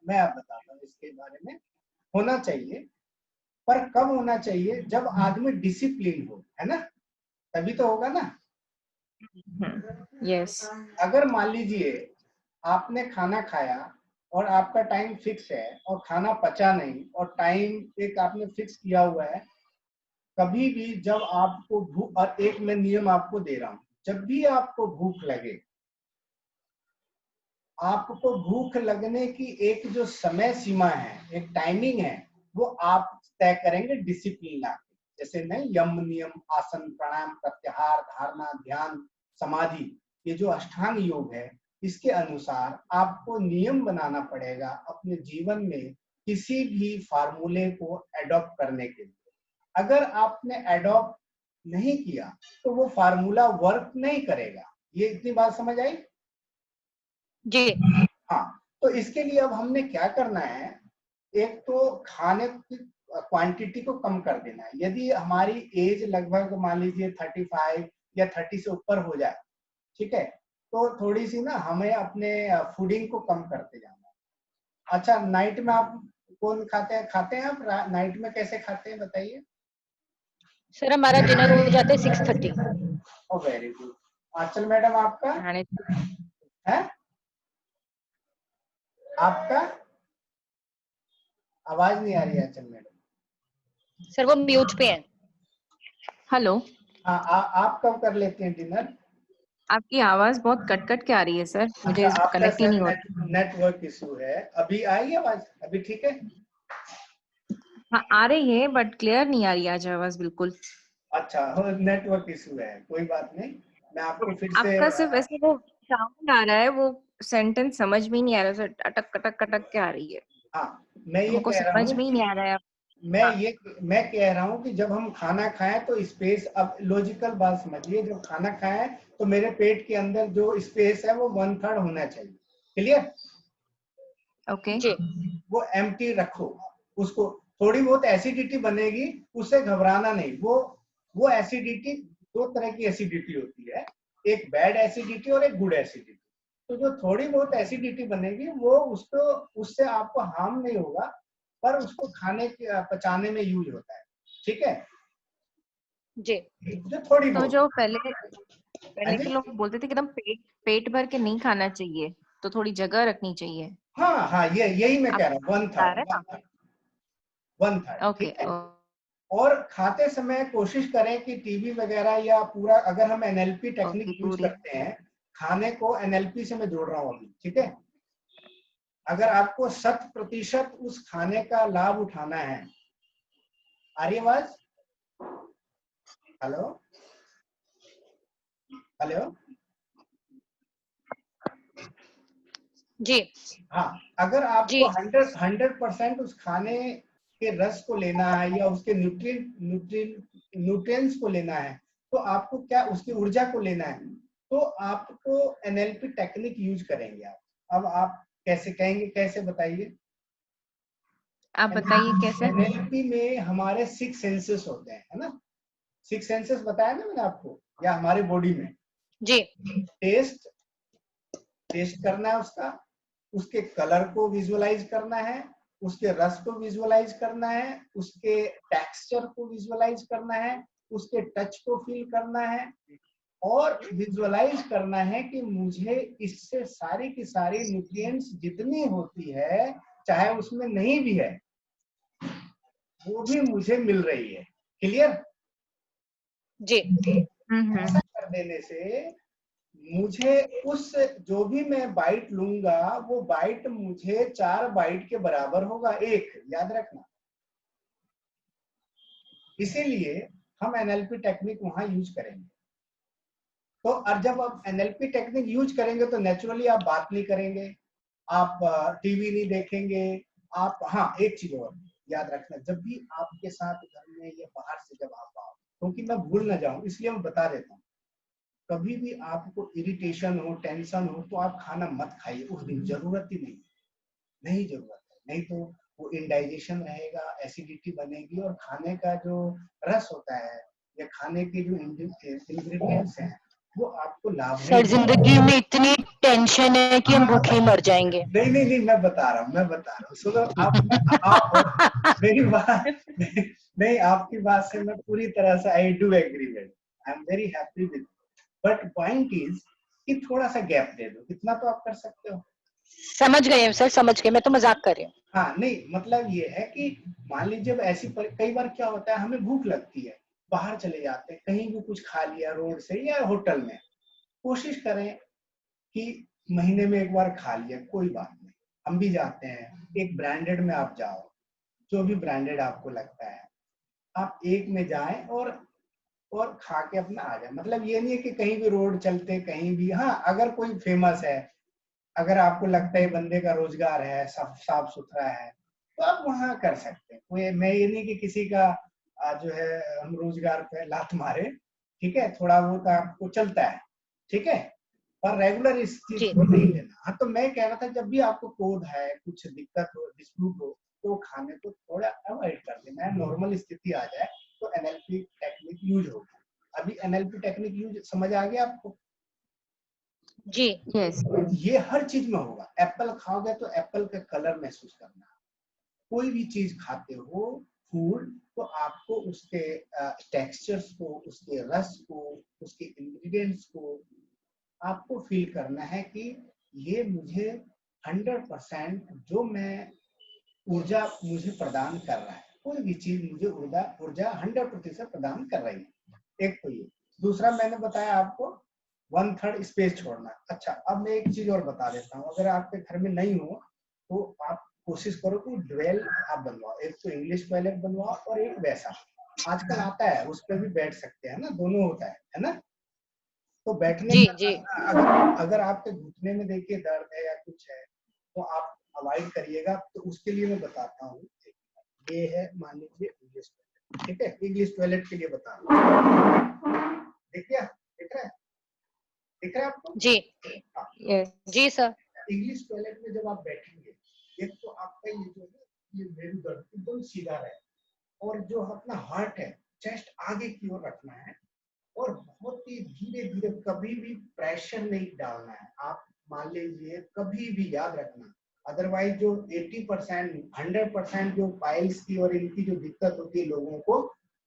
मैं आप बताता हूँ इसके बारे में। होना चाहिए, पर कब होना चाहिए? जब आदमी डिसिप्लिन हो, है ना, तभी तो होगा ना। यस। अगर मान लीजिए आपने खाना खाया और आपका टाइम फिक्स है और खाना पचा नहीं और टाइम एक आपने फिक्स किया हुआ है, कभी भी जब आपको भूख, और एक मैं नियम आपको दे रहा हूं, जब भी आपको भूख लगे, आपको भूख लगने की एक जो समय सीमा है, एक टाइमिंग है, वो आप तय करेंगे डिसिप्लिन आके। जैसे नहीं, यम नियम, आसन, प्राणायाम, प्रत्याहार, धारणा, ध्यान, समाधि, ये जो अष्टांग योग है, इसके अनुसार आपको नियम बनाना पड़ेगा अपने जीवन में किसी भी फार्मूले को एडॉप्ट करने के लिए। अगर आपने एडॉप्ट नहीं किया तो वो फार्मूला वर्क नहीं करेगा। ये इतनी बात समझ आई? जी। हाँ, तो इसके लिए अब हमने क्या करना है, एक तो खाने की क्वांटिटी को कम कर देना है। यदि हमारी एज लगभग मान लीजिए 35 या 30 से ऊपर हो जाए, ठीक है, तो थोड़ी सी ना हमें अपने फूडिंग को कम करते जाना है। अच्छा, नाइट में आप कौन खाते हैं आप नाइट में कैसे खाते हैं बताइए? सर हमारा डिनर हो जाता है 6:30। ओ वेरी गुड। आंचल मैडम आपका है? आपका आवाज नहीं आ रही है आंचल मैडम। सर वो म्यूट पे है। हेलो। हाँ, आप कब कर लेते हैं डिनर? आपकी आवाज बहुत कट कट के आ रही है सर, मुझे अच्छा, आपका कनेक्ट ही नहीं हो रहा। नेटवर्क इशू है। अभी आई आवाज? अभी ठीक है? हाँ आ रही है बट क्लियर नहीं आ रही आज आवाज बिल्कुल। अच्छा, नेटवर्क इशू है, कोई बात नहीं, मैं आपको फिर से आपका सिर्फ ऐसे वो साउंड आ रहा है, वो सेंटेंस समझ में ही नहीं आ रहा सर, अटक कटक कटक के आ रही है। हाँ, मैं तो ये हमको कह रहा समझ हूँ में ही कि नहीं आ रहा है। मैं हाँ। ये मैं कह रहा हूँ कि जब हम खाना खाएं तो स्पेस, अब लॉजिकल बात समझिए, जब खाना खाएं तो मेरे पेट के अंदर जो स्पेस है वो 1/3 होना चाहिए। क्लियर? ओके। वो एम्प्टी रखो उसको। थोड़ी बहुत एसिडिटी बनेगी, उससे घबराना नहीं। वो एसिडिटी, दो तरह की एसिडिटी होती है, एक बैड एसिडिटी और एक गुड एसिडिटी। तो जो थोड़ी बहुत एसिडिटी बनेगी वो उसको, उससे आपको हार्म नहीं होगा, पर उसको खाने पचाने में यूज होता है। ठीक है? जी। जो थोड़ी तो बहुत। जो हाँ पहले जी, के लोग बोलते थे कि एकदम पेट भर के नहीं खाना चाहिए, तो थोड़ी जगह रखनी चाहिए। हाँ हाँ, यही मैं आप कह रहा हूँ, वन बता थर्ड, रहे वन हैं? Third, one third, okay. ठीक है। और खाते समय कोशिश करें कि टीवी वगैरह या पूरा, अगर हम एनएलपी टेक्निक ओके यूज पूरी। करते हैं, खाने को एनएलपी से मैं जोड़ रहा हूं अभी, ठीक है। अगर आपको 100% उस खाने का लाभ उठाना है, आ रही आवाज? Hello hello. जी। हाँ, अगर जी। आपको 100% उस खाने के रस को लेना है या उसके न्यूट्रिएंट्स को लेना है, तो आपको क्या उसकी ऊर्जा को लेना है, तो आपको एनएलपी टेक्निक यूज करेंगे आप। अब आप कैसे कहेंगे, कैसे बताइए? आप बताइए कैसे। एनएलपी में हमारे 6 सेंसेस होते हैं, है ना? 6 सेंसेस बताया ना मैंने आपको, या हमारे बॉडी में। जी। टेस्ट, टेस्ट करना है उसका, उसके कलर को विजुअलाइज करना है, उसके रस को विजुअलाइज करना है, उसके टेक्सचर को विजुअलाइज करना है, उसके टच को फील करना है, और विजुअलाइज करना है कि मुझे इससे सारी की सारी न्यूट्रिएंट्स जितनी होती है, चाहे उसमें नहीं भी है, वो भी मुझे मिल रही है। क्लियर? जी। ऐसा कर देने से मुझे उस, जो भी मैं बाइट लूंगा वो बाइट मुझे 4 बाइट के बराबर होगा, एक, याद रखना। इसीलिए हम एनएलपी टेक्निक वहां यूज करेंगे। तो और जब आप एनएलपी टेक्निक यूज करेंगे तो नेचुरली आप बात नहीं करेंगे, आप टीवी नहीं देखेंगे, आप, हाँ एक चीज और याद रखना, जब भी आपके साथ घर में या बाहर से जब आप आओ, क्योंकि मैं भूल ना जाऊं इसलिए मैं बता देता हूँ, कभी भी आपको इरिटेशन हो, टेंशन हो, तो आप खाना मत खाइए उस दिन, जरूरत ही नहीं, नहीं जरूरत है। नहीं तो वो इंडाइजेशन रहेगा, एसिडिटी बनेगी, और खाने का जो रस होता है या खाने के जो इंग्रेडिएंट्स हैं वो आपको लाभ नहीं सर जिंदगी में इतनी टेंशन है कि हम भूखे ही मर जाएंगे। नहीं नहीं नहीं, मैं बता रहा हूँ सुनो। आप मेरी बात नहीं, आपकी बात से मैं पूरी तरह से I do agree with, I am very happy with, but point is कि थोड़ा सा गैप दे दो, इतना तो आप कर सकते हो। समझ गए सर, समझ गए, मैं तो मजाक कर रही हूँ। हाँ नहीं, मतलब ये है कि मान लीजिए ऐसी कई बार क्या होता है, हमें भूख लगती है, बाहर चले जाते हैं, कहीं भी कुछ खा लिया रोड से या होटल में, कोशिश करें कि महीने में एक बार खा लिया, कोई बात नहीं। हम भी जाते हैं, एक ब्रांडेड में आप जाओ, जो भी ब्रांडेड आपको लगता है, आप एक में जाएं और खा के अपना आ जाए। मतलब ये नहीं है कि कहीं भी रोड चलते कहीं भी, हाँ अगर कोई फेमस है, अगर आपको लगता है बंदे का रोजगार है, साफ सुथरा है, तो आप वहां कर सकते हैं। कोई, मैं ये नहीं कि किसी का जो है हम रोजगार पे लात मारे, ठीक है, थोड़ा बहुत आपको चलता है, ठीक है, पर रेगुलर इस चीज को नहीं लेना। हाँ तो मैं कह रहा था, जब भी आपको क्रोध है, कुछ दिक्कत हो, डिस्प्यूट हो, तो खाने को थोड़ा अवॉइड कर देना है। नॉर्मल स्थिति आ जाए तो एनएलपी टेक्निक यूज होगा। अभी एनएलपी टेक्निक यूज समझ आ गया आपको? जी यस ये हर चीज में होगा। एप्पल खाओगे तो एप्पल का कलर महसूस करना, कोई भी चीज खाते हो फूड, तो आपको उसके टेक्सचर्स को, उसके रस को, उसके इंग्रेडिएंट्स को आपको फील करना है कि ये मुझे 100% जो मैं ऊर्जा मुझे प्रदान कर रहा है, कोई भी चीज मुझे ऊर्जा 100% प्रदान कर रही है। एक तो ये। दूसरा मैंने बताया आपको 1/3 स्पेस छोड़ना। अच्छा, अब मैं एक चीज और बता देता हूँ, अगर आपके घर में नहीं हो तो आप कोशिश करो कि ड्वेल आप बनवाओ, एक तो इंग्लिश टॉयलेट बनवाओ और एक वैसा आजकल आता है, उस पर भी बैठ सकते हैं ना, दोनों होता है ना। तो बैठने जी का जी अगर आपके घुटने में देखिए दर्द है या कुछ है, तो आप अवॉइड करिएगा। तो उसके लिए मैं बताता हूँ, ये है मान लीजिए इंग्लिश टॉयलेट, ठीक है, इंग्लिश टॉयलेट के लिए बता रहा हूँ। देखिए, दिख रहा है आपको? जी हाँ, यस जी सर। इंग्लिश टॉयलेट में जब आप बैठेंगे, एक तो आपका ये जो है ये मेरुदंड एकदम सीधा रहे, और जो अपना हार्ट है, चेस्ट आगे की ओर रखना है, और बहुत ही धीरे धीरे, कभी भी प्रेशर नहीं डालना है। आप मान लीजिए, कभी भी याद रखना, अदरवाइज जो 80% 100% जो पाइल्स की और इनकी जो दिक्कत होती है लोगों को,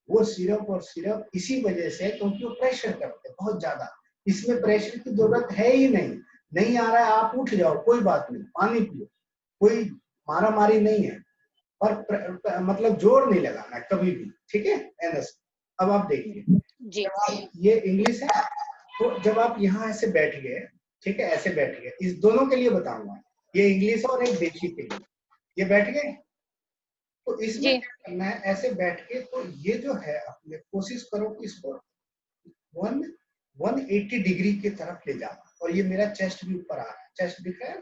वो सिर्फ और सिर्फ इसी वजह से, क्योंकि वो प्रेशर करते हैं बहुत ज्यादा। इसमें प्रेशर की जरूरत है ही नहीं, नहीं आ रहा है आप उठ जाओ, कोई बात नहीं, पानी पियो, कोई मारा मारी नहीं है, और मतलब जोर नहीं लगाना कभी भी, ठीक है एनएस। अब आप देखिए, जी जब आप, ये इंग्लिश है, तो जब आप यहाँ ऐसे बैठ गए, ठीक है, ऐसे बैठ गए, इस दोनों के लिए बताऊंगा, ये इंग्लिश और एक देशी के लिए, ये बैठ गए, तो इसमें जी क्या करना है, ऐसे बैठ के, तो ये जो है अपने कोशिश करो कि इसको 180 डिग्री की तरफ ले जाना, और ये मेरा चेस्ट भी ऊपर आ रहा है, चेस्ट दिख रहा है,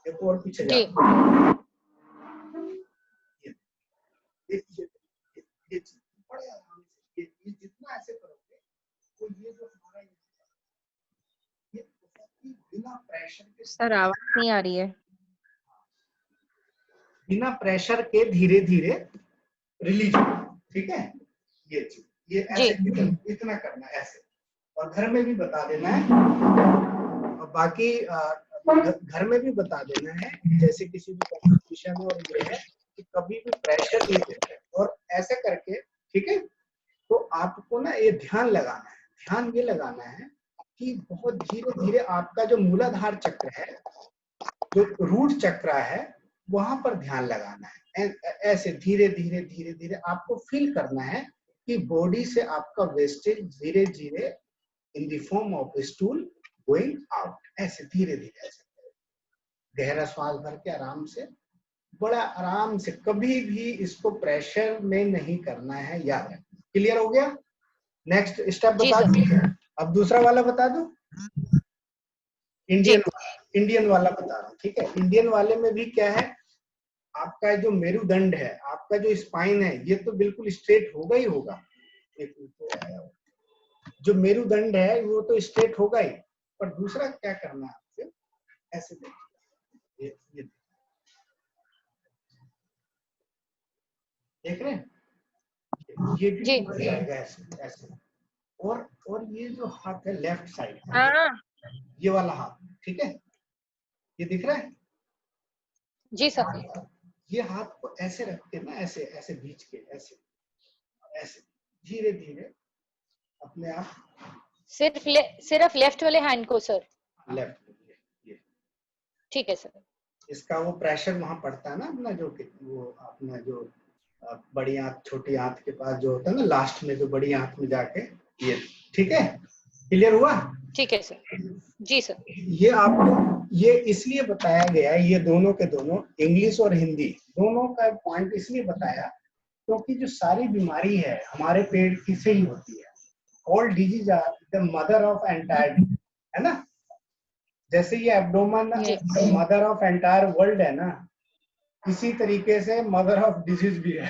देखो, और पीछे जी जाओ, ये चीज बड़े आराम से, ये जितना ऐसे करोगे, तो ये जो हमारा ये बहुत ही बिना प्रेशर के, सर आवाज नहीं आ रही है। बिना प्रेशर के धीरे धीरे रिलीज होगा, ठीक है। ये चीज, ये जी ऐसे इतना करना है ऐसे, और घर में भी बता देना है, और बाकी घर में भी बता देना है, जैसे किसी भी कंपटीशन में, और ये है कि कभी भी प्रेशर नहीं देते, और ऐसे करके, ठीक है। तो आपको ना ये ध्यान लगाना है, ध्यान ये लगाना है कि बहुत धीरे धीरे आपका जो मूलाधार चक्र है, जो रूट चक्र है, वहां पर ध्यान लगाना है। ऐसे धीरे धीरे धीरे धीरे आपको फील करना है कि बॉडी से आपका वेस्टेज धीरे धीरे in the form of stool going out, ऐसे धीरे धीरे, ऐसे गहरा श्वास भर के आराम से, बड़ा आराम से, कभी भी इसको प्रेशर में नहीं करना है, याद रखना। क्लियर हो गया? नेक्स्ट स्टेप जी बता सर। दूं? अब दूसरा वाला बता दूं, जी इंडियन वाला बता रहा हूँ, ठीक है। इंडियन वाले में भी क्या है, आपका जो मेरुदंड है, आपका जो स्पाइन है, ये तो बिल्कुल स्ट्रेट होगा ही होगा। एक तो आया, जो मेरुदंड है वो तो स्ट्रेट होगा ही, पर दूसरा क्या करना है आपसे, ऐसे देखिए, ये देख रहे हैं, ये भी जी ऊपर जाएगा, ऐसे ऐसे, और ये जो हाथ है लेफ्ट साइड, हाँ ये वाला हाथ, ठीक है, ये दिख रहा है? जी सर। ये हाथ को ऐसे रख के ना, ऐसे ऐसे बीच के, ऐसे ऐसे धीरे धीरे अपने आप सिर्फ लेफ्ट वाले हैंड को सर। लेफ्ट, ये ठीक है सर। इसका वो प्रेशर वहां पड़ता है ना अपना, जो वो अपना जो बड़ी आंत छोटी आंत के पास जो होता है ना, लास्ट में जो बड़ी आंत में जाके, ये ठीक है, क्लियर हुआ? ठीक है सर। जी सर। ये आपको ये इसलिए बताया गया है, ये दोनों के दोनों इंग्लिश और हिंदी दोनों का पॉइंट इसलिए बताया क्योंकि जो सारी बीमारी है हमारे पेट की से ही होती है। All disease are the mother of entire, है ना? जैसे ये abdomen mother of entire world है ना, इसी तरीके से मदर ऑफ डिजीज भी है?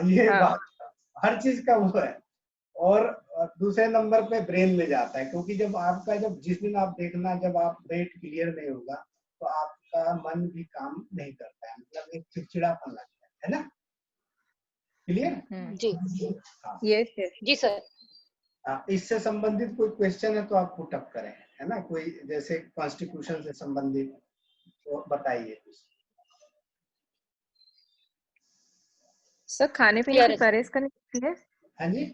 ये हाँ। बात हर चीज का वो है। और दूसरे नंबर पे ब्रेन में जाता है, क्योंकि जब आपका जिस दिन आप देखना, जब आप पेट क्लियर नहीं होगा तो आपका मन भी काम नहीं करता है, मतलब एक चिड़चिड़ापन लगता है ना? क्लियर? जी। हाँ, यस यस। जी सर। इससे संबंधित कोई क्वेश्चन है तो आप पुट अप करें, है ना? कोई जैसे कॉन्स्टिट्यूशन से संबंधित तो बताइए कुछ। सर खाने पीने क्लियर की है सर। परहेज करनी चाहिए है? हाँ जी,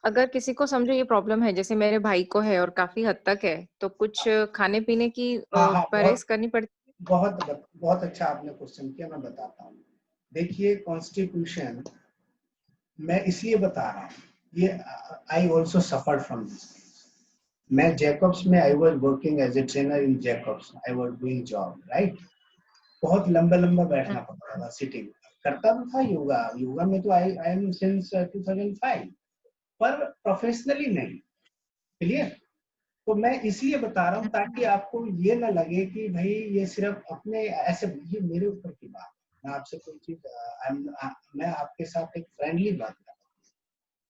अगर किसी को समझो ये प्रॉब्लम है, जैसे मेरे भाई को है और काफी हद तक है, तो कुछ खाने पीने की हाँ हाँ, परहेज करनी पड़ती है? बहुत अच्छा आपने क्वेश्चन किया, मैं बताता हूँ। देखिए कॉन्स्टिट्यूशन मैं इसलिए बता रहा हूँ, ये I also suffered from this. मैं जैकब्स में, I was working as a trainer in Jacobs, I was doing job, right? बहुत लंबा बैठना पड़ता था, सिटिंग करता तो था। योगा में तो आई एम सिंस 2005, पर प्रोफेशनली नहीं। क्लियर? तो मैं इसलिए बता रहा हूँ ताकि आपको ये ना लगे कि भाई ये सिर्फ अपने ऐसे, ये मेरे ऊपर की बात है। मैं आपसे कोई चीज मैं आपके साथ एक फ्रेंडली बात कर रहा हूँ।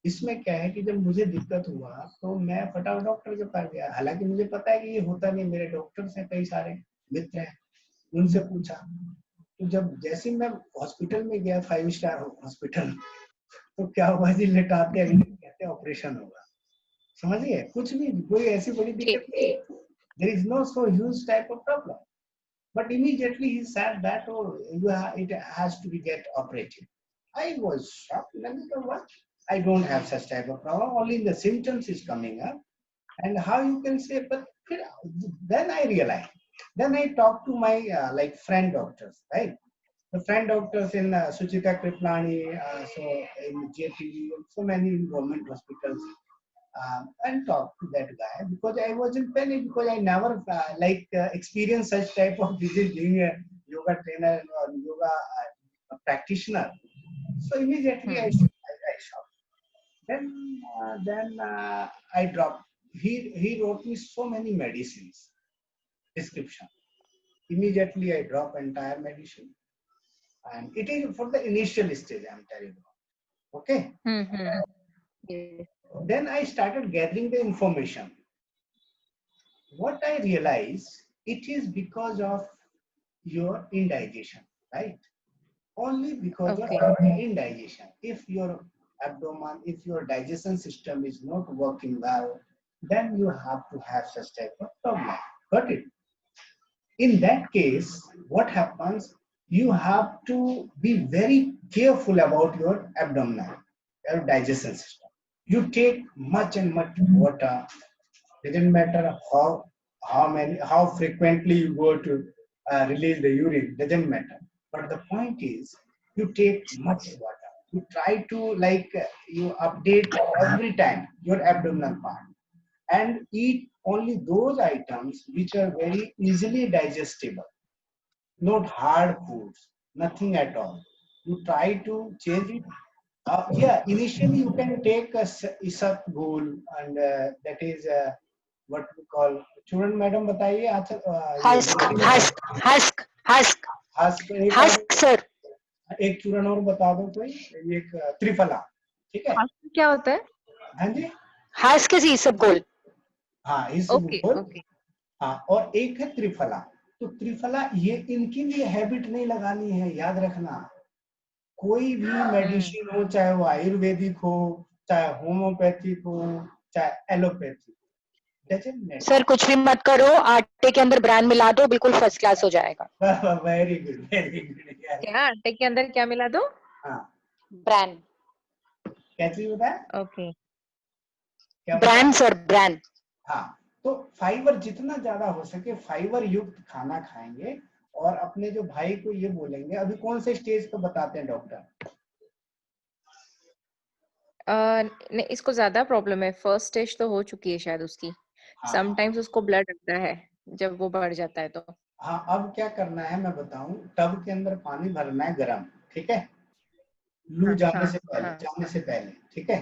इसमें क्या है कि जब मुझे दिक्कत हुआ तो मैं फटाफट डॉक्टर के पास गया, हालांकि मुझे पता है कि ये होता नहीं, मेरे डॉक्टर्स हैं, कई सारे मित्र हैं, उनसे पूछा। तो जब जैसे मैं हॉस्पिटल में गया, 5 स्टार हॉस्पिटल, तो क्या हुआ जी, लेटाते अगले दिन कहते ऑपरेशन होगा। समझिए, कुछ भी कोई ऐसी बड़ी दिक्कत नहीं, there is no so huge type of problem, but immediately he said that, oh, it has to be get operated. I was shocked. What? I don't have such type of problem, only the symptoms is coming up, and how you can say? But then I realized, then I talked to my like friend doctors, right? The friend doctors in Suchita Kriplani, so in JTV, so many government hospitals, and talk to that guy, because I was in panic, because I never experienced such type of disease being a yoga trainer or yoga practitioner. So immediately I shocked. Then I dropped. He wrote me so many medicines prescription. Immediately I drop entire medicine, and it is for the initial stage, I'm telling you. Okay. Yes. Then I started gathering the information. What I realized, it is because of your indigestion, right? Only because Okay. of indigestion. If your abdomen, if your digestion system is not working well, then you have to have such type of problem. Got it? In that case, what happens? You have to be very careful about your abdominal, your digestion system. You take much and much water. Doesn't matter how frequently you go to release the urine. Doesn't matter. But the point is, you take much water. You try to you update every time your abdominal part, and eat only those items which are very easily digestible, not hard foods, nothing at all. You try to change it. Yeah, initially you can take a isatgul, and that is what we call. Children, madam, बताइए husk husk sir. एक चूर्ण और बता दो कोई, एक त्रिफला, ठीक है? क्या होता है? हाँ जी, हस्क इज इसबगोल। हाँ ओके इसबगोल। ओके। हाँ, और एक है त्रिफला। तो त्रिफला, ये इनकी भी हैबिट नहीं लगानी है, याद रखना। कोई भी मेडिसिन हो, चाहे वो आयुर्वेदिक हो, चाहे होम्योपैथिक हो, चाहे एलोपैथिक, डजंट मैटर। सर कुछ भी मत करो, आटे के अंदर ब्रांड मिला दो, बिल्कुल फर्स्ट क्लास हो जाएगा। Very good, very good. क्या आटे के अंदर क्या मिला दो? हाँ, ब्रांड। क्या चीज बताया? ओके, क्या ब्रांड बताया? Sir, brand. हाँ, तो फाइबर जितना ज्यादा हो सके फाइबर युक्त खाना खाएंगे। और अपने जो भाई को ये बोलेंगे, अभी कौन से स्टेज पे बताते हैं डॉक्टर? नहीं इसको ज्यादा प्रॉब्लम है, फर्स्ट स्टेज तो हो चुकी है शायद उसकी। हाँ समटाइम्स उसको ब्लड आता है जब वो बढ़ जाता है तो। हाँ, अब क्या करना है मैं बताऊं। टब के अंदर पानी भरना है गरम, ठीक है, लू हाँ जाने हाँ से पहले, हाँ, जाने से पहले, ठीक है।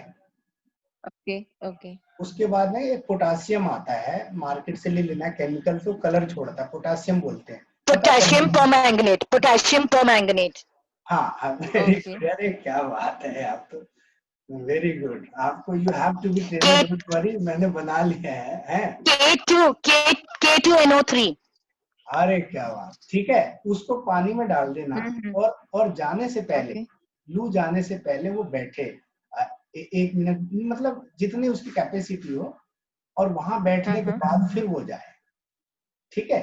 Okay okay. उसके बाद में एक पोटासियम आता है, मार्केट से ले लेना, केमिकल तो कलर छोड़ता है, पोटासियम बोलते हैं, पता पोटेशियम चल। Permanganate, potassium permanganate. हाँ हाँ, वेरी ओके, गुड। अरे क्या बात है, आप तो वेरी गुड। आपको यू हैव टू बी के ट्रेनर, डोंट वरी, मैंने बना लिया है, हैं? K2NO3। अरे क्या बात, ठीक है। उसको पानी में डाल देना। हम्म, और जाने से पहले, ओके, लू जाने से पहले वो बैठे 1 मिनट, मतलब जितनी उसकी कैपेसिटी हो, और वहां हाँ बैठने के हाँ। बाद फिर वो जाए, ठीक है।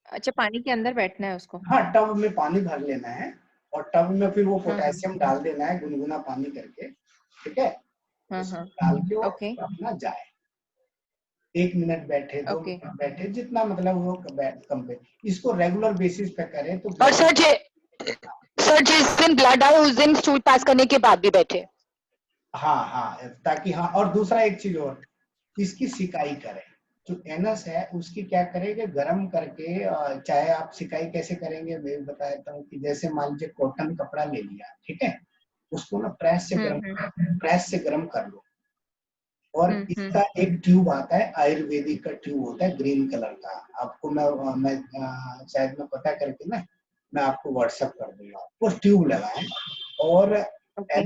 अच्छा, पानी के अंदर बैठना है उसको? हाँ, टब में पानी भर लेना है, और टब में फिर वो हाँ हाँ पोटेशियम डाल देना है, गुनगुना पानी करके, ठीक है। हाँ उसमें हाँ, डाल के वो ओके अपना जाए। 1 मिनट बैठे, दो ओके। मिनट बैठे, जितना मतलब वो कम पे। इसको रेगुलर बेसिस पे करें तो और बहुत। सर जिस दिन ब्लड आए उस दिन स्टूल पास करने के बाद भी बैठे। हाँ हाँ, ताकि, हाँ, और दूसरा एक चीज और, इसकी सिकाई करें। जो एनस है उसकी क्या करेंगे, गर्म करके, चाहे आप सिकाई कैसे करेंगे मैं भी बता देता हूँ। कि जैसे मान लीजिए कॉटन कपड़ा ले लिया, ठीक है, उसको ना हम्म, प्रेस से गर्म कर लो। और इसका एक ट्यूब आता है, आयुर्वेदिक का ट्यूब होता है, ग्रीन कलर का। आपको मैं शायद मैं पता करके ना, मैं आपको व्हाट्सएप कर दूंगा। वो ट्यूब लगाएं। और ओके।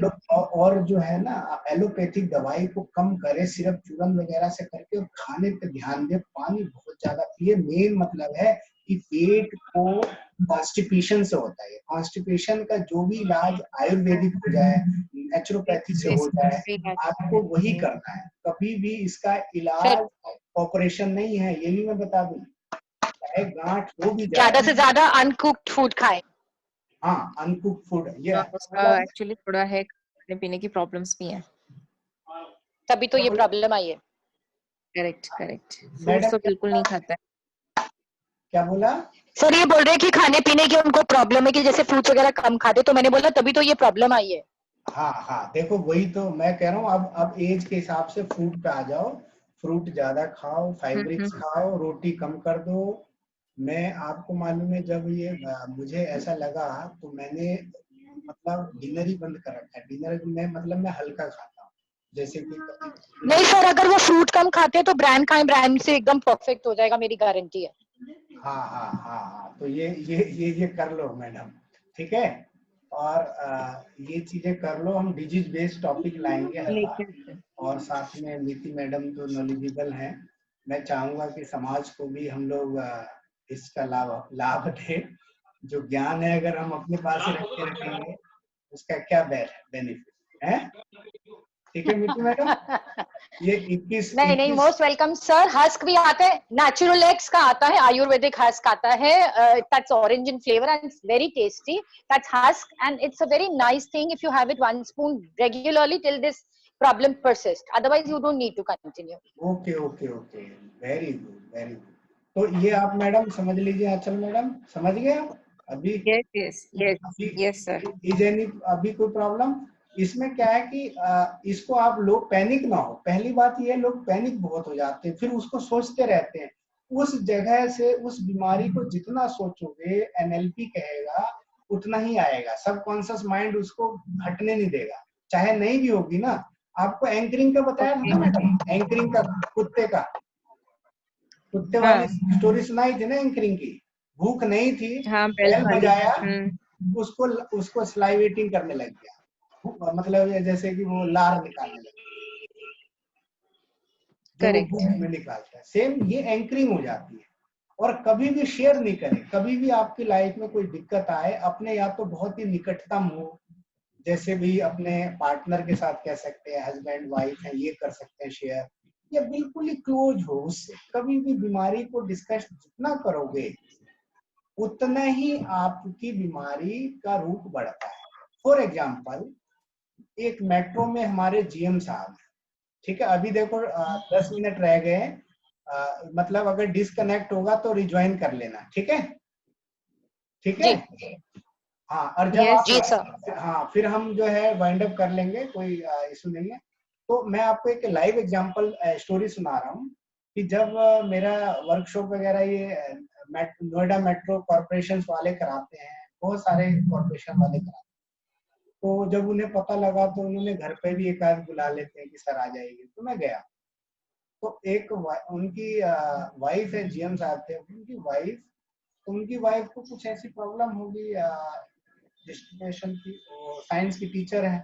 और जो है ना, एलोपैथिक दवाई को कम करे, सिर्फ चूरन वगैरह से करके, और खाने पे ध्यान दे, पानी बहुत ज्यादा पिए। मेन मतलब है कि पेट को कॉन्स्टिपेशन से होता है। कॉन्स्टिपेशन का जो भी इलाज आयुर्वेदिक हो जाए, नेचुरोपैथी से हो जाए, आपको वही करना है। कभी भी इसका सर इलाज ऑपरेशन नहीं है, ये भी मैं बता दूं। चाहे गांठ हो भी ज्यादा जाए। से ज्यादा अनकुक्ड फूड खाएं, हाँ, अनकुक फूड, ये उसका बोला ना? एक्चुअली थोड़ा है, खाने पीने की प्रॉब्लम्स भी हैं। तभी तो क्या ये बोला प्रॉब्लम आई है। Correct correct, fruits madam? तो क्या बिल्कुल बोला? नहीं खाता है। क्या बोला? सर ये बोल रहे हैं कि खाने पीने की उनको प्रॉब्लम है, कि जैसे फ्रूट्स वगैरह कम खाते, तो मैंने बोला तभी तो ये प्रॉब्लम आई है। हाँ हाँ, देखो वही तो मैं कह रहा हूँ। अब एज के हिसाब से फ्रूट पे आ जाओ। फ्रूट ज्यादा खाओ, फाइब्रिक्स हम्म, खाओ, रोटी कम कर दो। मैं आपको मालूम है, जब ये मुझे ऐसा लगा तो मैंने मतलब डिनर ही बंद कर रखा है। डिनर में मतलब मैं हल्का खाता हूँ, जैसे कि कभी। नहीं सर, अगर वो फ्रूट कम खाते हैं तो ब्रांड खाएं, ब्रांड से एकदम परफेक्ट हो जाएगा, मेरी गारंटी है। हाँ हाँ हाँ हाँ, तो ये कर लो मैडम, ठीक है। और ये चीजें कर लो। हम डिजीज बेस्ड टॉपिक लाएंगे हल्का। लेकिन और साथ में नीति मैडम तो नॉलेजेबल हैं। मैं चाहूंगा कि समाज को भी हम लोग इसका लाभ लाभ दें। जो ज्ञान है अगर हम अपने पास ही रखेंगे, उसका क्या बेनिफिट है? ठीक है मीठी मैडम। ये 21 नहीं नहीं, 21 मोस्ट वेलकम सर। हस्क भी आता है, नेचुरल एग्स का आता है, आयुर्वेदिक हस्क आता है, that's orange in flavour and very tasty. That's husk and it's a very nice thing if you have it 1 spoon regularly till this problem persist, otherwise you don't need to continue. Okay okay okay, very good very good. तो ये आप madam समझ लीजिए। अच्छा madam, समझ गए आप? अभी यस यस यस अभी यस सर। इज एनी अभी कोई प्रॉब्लम? इसमें क्या है कि इसको आप लोग पैनिक ना हो। पहली बात ये है, लोग पैनिक बहुत हो जाते हैं, फिर उसको सोचते रहते हैं। उस जगह से उस बीमारी को जितना सोचोगे, एनएलपी कहेगा उतना ही आएगा। सबकॉन्शियस माइंड उसको हटने नहीं देगा, चाहे नहीं भी होगी ना। आपको एंकरिंग का बताया था ओके, ना मैडम, एंकरिंग का, कुत्ते का, कुत्ते वाली हाँ स्टोरी सुनाई थी ना एंकरिंग की। भूख नहीं थी, हाँ, बेल बैल वाली। बजाया, हम्म, उसको उसको स्लाइवेटिंग करने लग गया। मतलब ये जैसे कि वो लार निकालने लग गया, जो वो करेक्ट। भूख में निकालता है। सेम ये एंकरिंग हो जाती है। और कभी भी शेयर नहीं करें। कभी भी आपकी लाइफ में कोई दिक्कत आए, अपने या तो बहुत ही निकटतम हो, जैसे भी अपने पार्टनर के साथ कह सकते हैं, हस्बैंड वाइफ है ये कर सकते हैं शेयर, या बिल्कुल ही क्लोज हो उससे। कभी भी बीमारी को डिस्कस जितना करोगे उतना ही आपकी बीमारी का रूप बढ़ता है। फॉर एग्जाम्पल, एक मेट्रो में हमारे जीएम साहब हैं, ठीक है, अभी देखो 10 मिनट रह गए, मतलब अगर डिस्कनेक्ट होगा तो रिज्वाइन कर लेना, ठीक है, ठीक है। हाँ, और जब Yes, आप हाँ फिर हम जो है वाइंड अप कर लेंगे, कोई इशू नहीं है। तो मैं आपको एक लाइव एग्जांपल स्टोरी सुना रहा हूँ कि जब मेरा वर्कशॉप वगैरह ये नोएडा मेट्रो कॉर्पोरेशन वाले कराते हैं, बहुत सारे कॉर्पोरेशन वाले कराते हैं, तो जब उन्हें पता लगा तो उन्होंने घर पे भी एक आध बुला लेते हैं कि सर आ जाइए। तो मैं गया, तो एक उनकी वाइफ है, जीएम साहब थे, उनकी वाइफ को कुछ ऐसी प्रॉब्लम होगी डिस्ट्रीब्यूशन की, साइंस की टीचर है।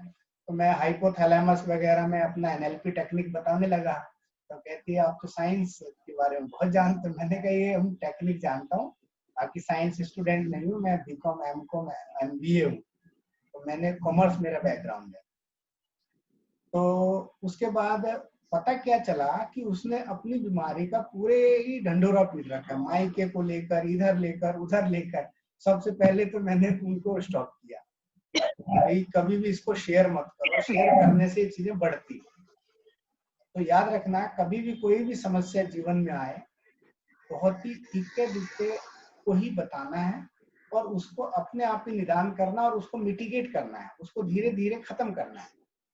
तो मैं हाइपोथैलेमस वगैरह में अपना एनएलपी टेक्निक बताने लगा, तो कहती है आप तो साइंस के बारे में बहुत जानते हो। मैंने कहा ये हम टेक्निक जानता हूँ, बाकी साइंस स्टूडेंट नहीं हूँ, मैं बीकॉम एमकॉम एमबीए हूँ, तो मैंने कॉमर्स मेरा बैकग्राउंड है। तो उसके बाद पता क्या चला कि उसने अपनी बीमारी का पूरे ही ढंढोरा पीट रखा, माइके को लेकर, इधर लेकर उधर लेकर। सबसे पहले तो मैंने उनको स्टॉप किया, भाई कभी भी इसको शेयर मत करो, शेयर करने से चीजें बढ़ती। तो याद रखना, कभी भी कोई भी समस्या जीवन में आए, बहुत ही तीखे दिखे को ही बताना है, और उसको अपने आप ही निदान करना, और उसको मिटिगेट करना है, उसको धीरे धीरे खत्म करना है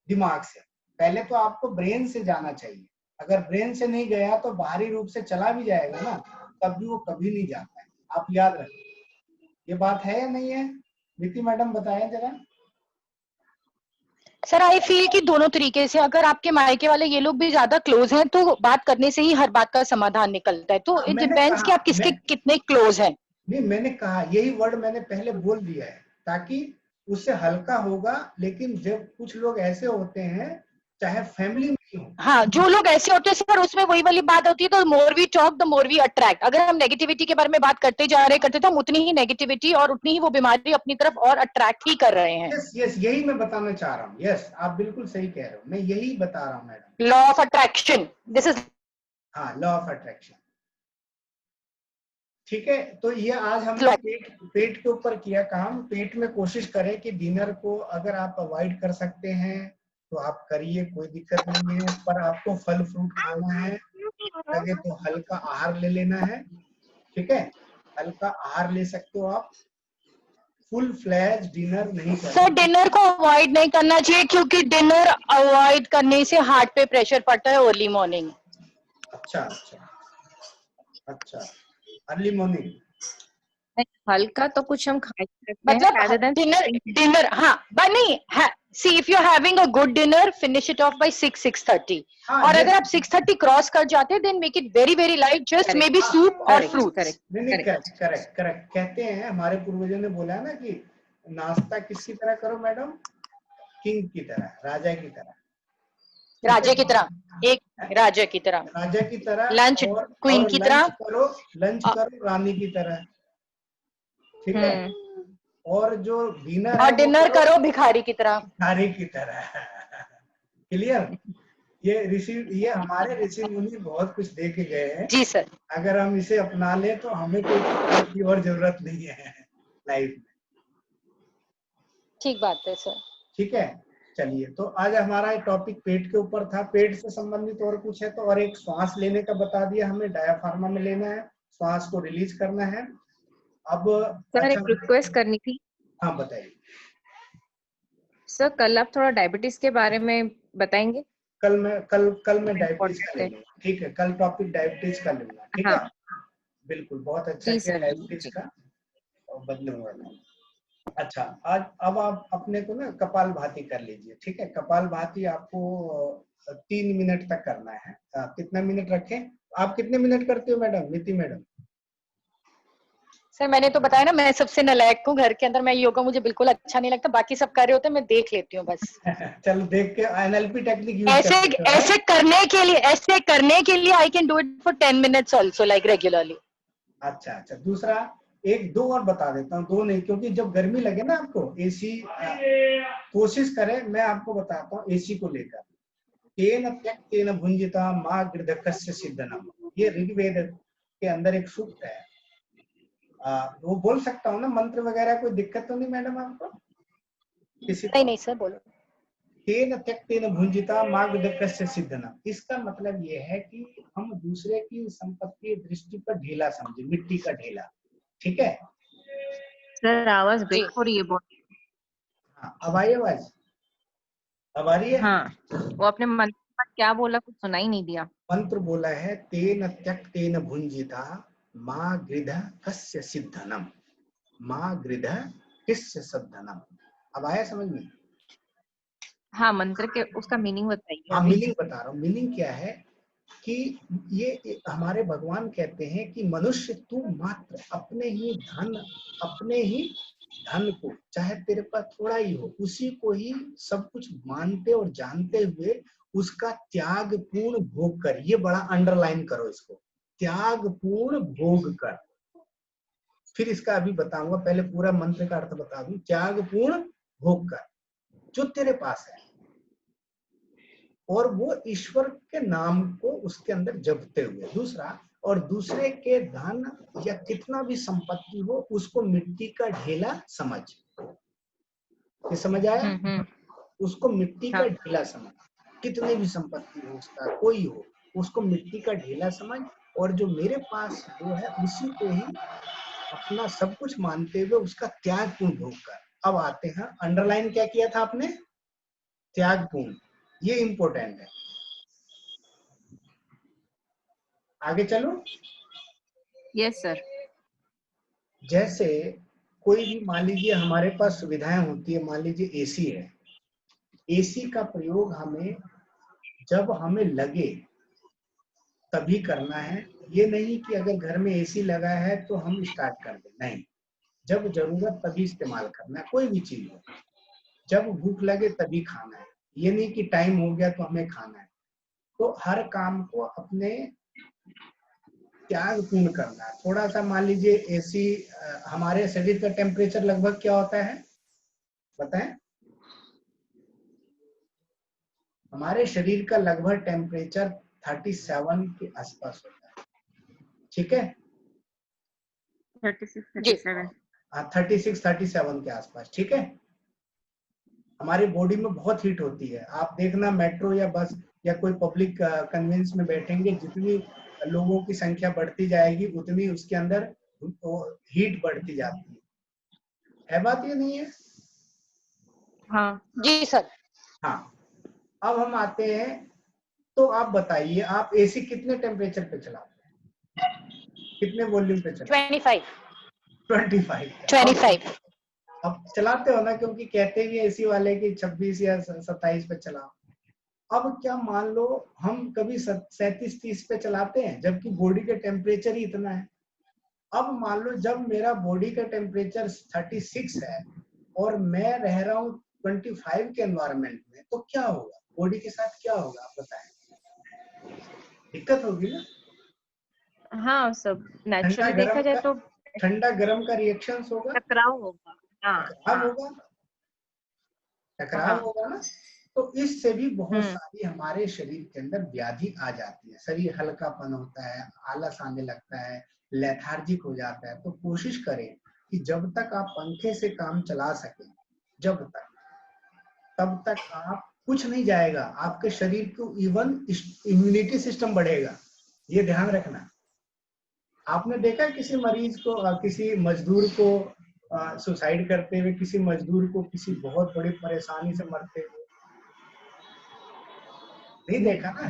दिमाग से। पहले तो आपको ब्रेन से जाना चाहिए, अगर ब्रेन से नहीं गया तो बाहरी रूप से चला भी जाएगा ना, तब भी वो कभी नहीं जाता है। आप याद रखें, ये बात है या नहीं है? नीति मैडम बताएं जरा। सर आई फील कि दोनों तरीके से, अगर आपके मायके वाले ये लोग भी ज्यादा क्लोज हैं तो बात करने से ही हर बात का समाधान निकलता है। तो इट डिपेंड्स कि आप किसके कितने क्लोज हैं। नहीं, मैंने कहा यही वर्ड मैंने पहले बोल दिया है, ताकि उससे हल्का होगा। लेकिन जब कुछ लोग ऐसे होते हैं, चाहे फैमिली में ही हो, हाँ, जो लोग ऐसे होते हैं सर, उसमें वही वाली बात होती है, तो more we talk the more we attract. अगर हम नेगेटिविटी के बारे में बात करते जा रहे करते, तो हम उतनी ही नेगेटिविटी और उतनी ही वो बीमारी अपनी तरफ और अट्रैक्ट ही कर रहे हैं। यस, यही मैं बताना चाह रहा हूँ। यस, आप बिल्कुल सही कह रहे हो, मैं यही बता रहा हूँ madam. Law of attraction, this is, हाँ, लॉ ऑफ अट्रैक्शन, ठीक है। तो ये आज हमने पेट के ऊपर किया काम। पेट में कोशिश करें कि डिनर को अगर आप अवॉइड कर सकते हैं तो आप करिए, कोई दिक्कत नहीं है, पर आपको फल फ्रूट खाना है, लगे तो हल्का आहार ले लेना है, ठीक है, हल्का आहार ले सकते हो आप, फुल फ्लैज डिनर नहीं करना। सर डिनर को अवॉइड नहीं करना चाहिए, क्योंकि डिनर अवॉइड करने से हार्ट पे प्रेशर पड़ता है अर्ली मॉर्निंग। अच्छा अच्छा अच्छा, अर्ली मॉर्निंग हल्का तो कुछ हम खा सकते हैं, मतलब डिनर हाँ, बट नहीं, see if you are having a good dinner, finish it off by 6-6:30। और अगर आप 6:30 क्रॉस कर जाते हैं, then make it very very light, just maybe soup और फ्रूट्स। नहीं, करेक्ट। कहते हैं हमारे पूर्वजों ने बोला है ना कि नाश्ता किसकी तरह करो मैडम, किंग की तरह, राजा की तरह, राजा की तरह, एक राजा की तरह, लंच क्वीन की तरह, लंच करो रानी की तरह, ठीक है। और जो डिनर और डिनर करो भिखारी की तरह, क्लियर। ये हमारे ऋषि मुनि बहुत कुछ दे के गए हैं जी सर। अगर हम इसे अपना ले तो हमें कोई और जरूरत नहीं है लाइफ में। ठीक बात है सर। ठीक है, चलिए, तो आज हमारा टॉपिक पेट के ऊपर था। पेट से संबंधित और कुछ है तो, और एक श्वास लेने का बता दिया हमें, डायफ्राम में लेना है, श्वास को रिलीज करना है। अब सर एक रिक्वेस्ट करनी थी। हाँ बताइए सर, कल आप थोड़ा डायबिटीज के बारे में बताएंगे? कल मैं डायबिटीज का ले लूंगा, ठीक है, कल टॉपिक डायबिटीज का लूंगा, ठीक है, बिल्कुल, बहुत अच्छा है डायबिटीज का, और बदलूंगा मैं। अच्छा, आज अब आप अपने को ना कपाल भाती कर लीजिए, ठीक है। कपाल भाती आपको 3 मिनट तक करना है। कितना मिनट रखें? आप कितने मिनट करते हो मैडम, नीति मैडम? सर मैंने तो बताया ना, मैं सबसे नालायक हूँ घर के अंदर, मैं योगा मुझे बिल्कुल अच्छा नहीं लगता, बाकी सब कर रहे होते हैं, मैं देख लेती हूँ बस। चलो देख के एनएलपी टेक्निक यूज ऐसे करने के लिए I can do it for 10 minutes also, like regularly. अच्छा, दूसरा एक दो और बता देता हूँ, दो नहीं, क्योंकि जब गर्मी लगे ना आपको एसी, कोशिश करें, मैं आपको बताता हूँ एसी को लेकर। तेन त्यक्तेन भुंजिता मां गृधकस्य सिद्धनम, ये ऋग्वेद के अंदर एक सूक्त है। वो बोल सकता हूँ ना मंत्र वगैरह, कोई दिक्कत तो नहीं मैडम आपको किसी को? नहीं सर बोलो। तेन त्यक्तेन भुंजिता मां गृधकस्य सिद्धनम, इसका मतलब ये है कि हम दूसरे की संपत्ति दृष्टि पर ढीला समझे, मिट्टी का ढेला। ठीक है सर आवाज जी ब्रेक हो रही है बहुत। हाँ, अब आई आवाज? अब आ रही है? हाँ, वो अपने मन में क्या बोला कुछ सुनाई नहीं दिया। मंत्र बोला है तेन त्यक्तेन भुंजिता मां गृध कस्य सिद्धनम, मां गृध कस्य सिद्धनम। अब आया समझ में? हाँ, मंत्र के उसका मीनिंग बताइए हाँ अभी। मीनिंग बता रहा हूँ। मीनिंग क्या है कि ये हमारे भगवान कहते हैं कि मनुष्य तू मात्र अपने ही धन को, चाहे तेरे पास थोड़ा ही हो, उसी को ही सब कुछ मानते और जानते हुए उसका त्याग पूर्ण भोग कर। ये बड़ा अंडरलाइन करो इसको, त्याग पूर्ण भोग कर। फिर इसका अभी बताऊंगा, पहले पूरा मंत्र का अर्थ बता दूं। त्याग पूर्ण भोग कर जो तेरे पास है, और वो ईश्वर के नाम को उसके अंदर जपते हुए। दूसरा, और दूसरे के धन या कितना भी संपत्ति हो उसको मिट्टी का ढेला समझ। ये समझ आया? उसको मिट्टी का हाँ। ढेला समझ। कितने भी संपत्ति हो उसका, कोई हो, उसको मिट्टी का ढेला समझ, और जो मेरे पास वो है उसी को ही अपना सब कुछ मानते हुए उसका त्याग पूर्ण भोग कर। अब आते हैं, अंडरलाइन क्या किया था आपने? त्याग पूर्ण, ये इंपॉर्टेंट है। आगे चलो। Yes sir. जैसे कोई भी, मान लीजिए हमारे पास सुविधाएं होती है, मान लीजिए एसी है, एसी का प्रयोग हमें जब हमें लगे तभी करना है। ये नहीं कि अगर घर में एसी लगा है तो हम स्टार्ट कर दें, नहीं, जब जरूरत तभी इस्तेमाल करना है। कोई भी चीज हो, जब भूख लगे तभी खाना है, ये नहीं कि टाइम हो गया तो हमें खाना है। तो हर काम को अपने त्याग पूर्ण करना है। थोड़ा सा मान लीजिए एसी, हमारे शरीर का टेम्परेचर लगभग क्या होता है बताएं? हमारे शरीर का लगभग टेम्परेचर 37 के आसपास होता है। ठीक है, 36 जी 37। 36-37 के आसपास। ठीक है, हमारी बॉडी में बहुत हीट होती है। आप देखना मेट्रो या बस या कोई पब्लिक कन्वेंस में बैठेंगे, जितनी लोगों की संख्या बढ़ती जाएगी उतनी उसके अंदर हीट बढ़ती जाती है बात ये नहीं है? हाँ जी सर। हाँ, अब हम आते हैं, तो आप बताइए, आप एसी कितने टेम्परेचर पे चलाते हैं, कितने वॉल्यूम पे चलाते 25 हैं? 25 पे। 25 अब चलाते हो ना, क्योंकि कहते भी एसी वाले कि 26 या 27 पे चलाओ। अब क्या मान लो हम कभी 37-30 पे चलाते हैं, जबकि बॉडी का टेम्परेचर ही इतना है। अब मान लो जब मेरा बॉडी का टेम्परेचर 36 है और मैं रह रहा हूँ 25 के एनवायरनमेंट में, तो क्या होगा बॉडी के साथ, क्या होगा आप बताएं? दिक्कत होगी ना। हाँ, सब ठंडा नेचुरली देखा गर्म जाए का, तो ठंडा गर्म का रिएक्शन होगा, टकराव होगा। हाँ टकराव हाँ होगा, टकराव हाँ। होगा ना। तो इससे भी बहुत हम्म। सारी हमारे शरीर के अंदर व्याधि आ जाती है, शरीर हल्कापन होता है, आलस आने लगता है, लेथार्जिक हो जाता है। तो कोशिश करें कि जब तक आप पंखे से काम चला सकें, जब तक, तब तक आप कुछ नहीं जाएगा आपके शरीर को, इवन इम्यूनिटी सिस्टम बढ़ेगा। ये ध्यान रखना। आपने देखा किसी मरीज को, किसी मजदूर को सुसाइड करते हुए, किसी मजदूर को किसी बहुत बड़ी परेशानी से मरते हुए? नहीं देखा ना।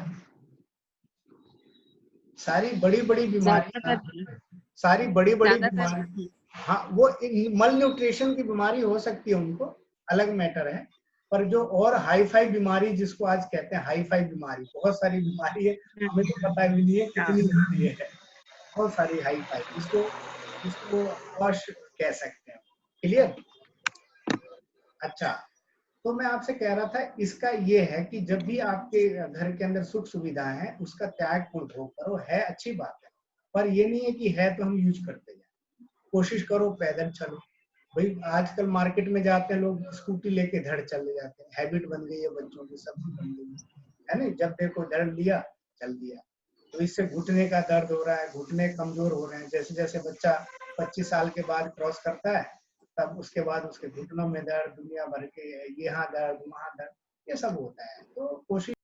सारी बड़ी बड़ी बीमारियां, ज्यादातर सारी बड़ी बड़ी ज्यादातर बीमारी, हाँ वो मल न्यूट्रिशन की बीमारी हो सकती है, उनको अलग मैटर है। पर जो और हाई फाई बीमारी, जिसको आज कहते हैं हाई फाई बीमारी, बहुत सारी बीमारी है, हमें तो पता भी नहीं है कितनी होती है, बहुत सारी हाई फाई, इसको वॉश कह सकते हैं। क्लियर? अच्छा, तो मैं आपसे कह रहा था, इसका ये है कि जब भी आपके घर के अंदर सुख सुविधाएं हैं, उसका त्याग पूर्ण करो, है अच्छी बात है, पर ये नहीं है कि है तो हम यूज करते जाए। कोशिश करो पैदल चलो। भाई आजकल मार्केट में जाते हैं लोग, स्कूटी लेके धड़ चले जाते हैं, हैबिट बन गई है बच्चों की, सब बन गई है ना, जब देखो धड़ लिया चल दिया। तो इससे घुटने का दर्द हो रहा है, घुटने कमजोर हो रहे हैं। जैसे जैसे बच्चा 25 साल के बाद क्रॉस करता है, तब उसके बाद उसके घुटनों में दर्द, दुनिया भर के यहाँ दर्द वहाँ दर्द, ये सब होता है। तो कोशिश